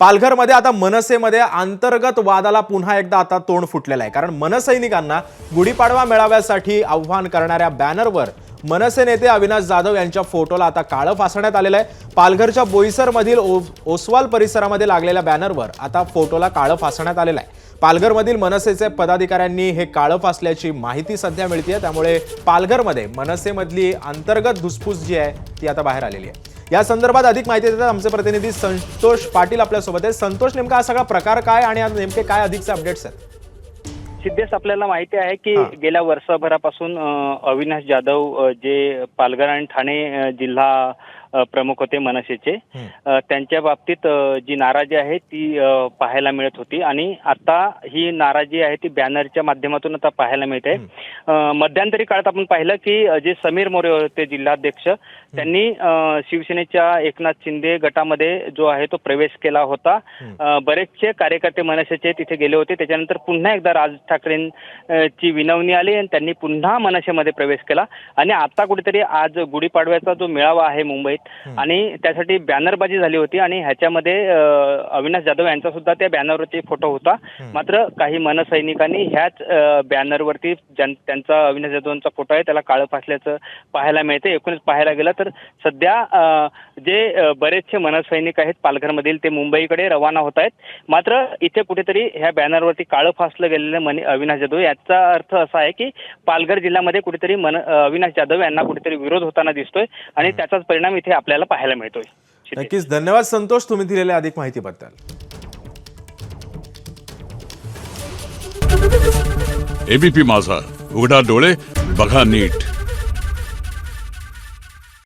पालघरमध्ये आता मनसेमध्ये अंतर्गत वादाला पुन्हा एकदा आता तोंड फुटलेलं आहे। कारण मनसैनिकांना गुढीपाडवा मेळाव्यासाठी आव्हान करणाऱ्या बॅनरवर मनसे नेते अविनाश जाधव यांच्या फोटोला आता काळं फासण्यात आलेलं आहे। पालघरच्या बोईसरमधील ओसवाल परिसरामध्ये लागलेल्या बॅनरवर आता फोटोला काळं फासण्यात आलेलं आहे। पालघरमधील मनसेचे पदाधिकाऱ्यांनी हे काळं फासल्याची माहिती सध्या मिळते, त्यामुळे पालघरमध्ये मनसेमधली अंतर्गत धुसफूस जी आहे ती आता बाहेर आलेली आहे। या संदर्भात अधिक माहिती देतात आमचे प्रतिनिधी संतोष पाटील आपल्या सोबत आहे। संतोष, नेमका हा सगळा प्रकार काय आणि आज नेमके काय अधिकचे अपडेट्स आहेत? सिद्धेश, आपल्याला माहिती आहे की गेल्या वर्षभरापासून अविनाश जाधव जे पालघर आणि ठाणे जिल्हा प्रमुख होते मनसेचे, त्यांच्या बाबतीत जी नाराजी आहे ती पाहायला मिळत होती आणि आता ही नाराजी आहे ती बॅनरच्या माध्यमातून आता पाहायला मिळते। मध्यंतरी काळात आपण पाहिलं की जे समीर मोरे होते जिल्हाध्यक्ष, त्यांनी शिवसेनेच्या एकनाथ शिंदे गटामध्ये जो आहे तो प्रवेश केला होता। बरेचसे कार्यकर्ते मनसेचे तिथे गेले होते। त्याच्यानंतर पुन्हा एकदा राज ठाकरेंची विनवणी आली आणि त्यांनी पुन्हा मनसेमध्ये प्रवेश केला आणि आता कुठेतरी आज गुढीपाडव्याचा जो मेळावा आहे मुंबईत आणि त्यासाठी बॅनरबाजी झाली होती आणि ह्याच्यामध्ये अविनाश जाधव यांचा सुद्धा त्या बॅनरवरती फोटो होता। मात्र काही मनसैनिकांनी ह्याच बॅनरवरती त्यांचा अविनाश जाधवांचा फोटो आहे त्याला काळं फासल्याचं पाहायला मिळते। एकूणच पाहायला गेलं तर सध्या जे बरेचसे मनसैनिक आहेत पालघरमधील ते मुंबईकडे रवाना होत आहेत। मात्र इथे कुठेतरी ह्या बॅनरवरती काळं फासलं गेलेलं अविनाश जाधव, याचा अर्थ असा आहे की पालघर जिल्ह्यामध्ये कुठेतरी अविनाश जाधव यांना कुठेतरी विरोध होताना दिसतोय आणि त्याचाच परिणाम इथे आपल्याला पाहायला मिळतोय। नक्कीच धन्यवाद संतोष, तुम्ही दिलेल्या अधिक माहितीबद्दल। एबीपी माझा, उघडा डोळे बघा नीट।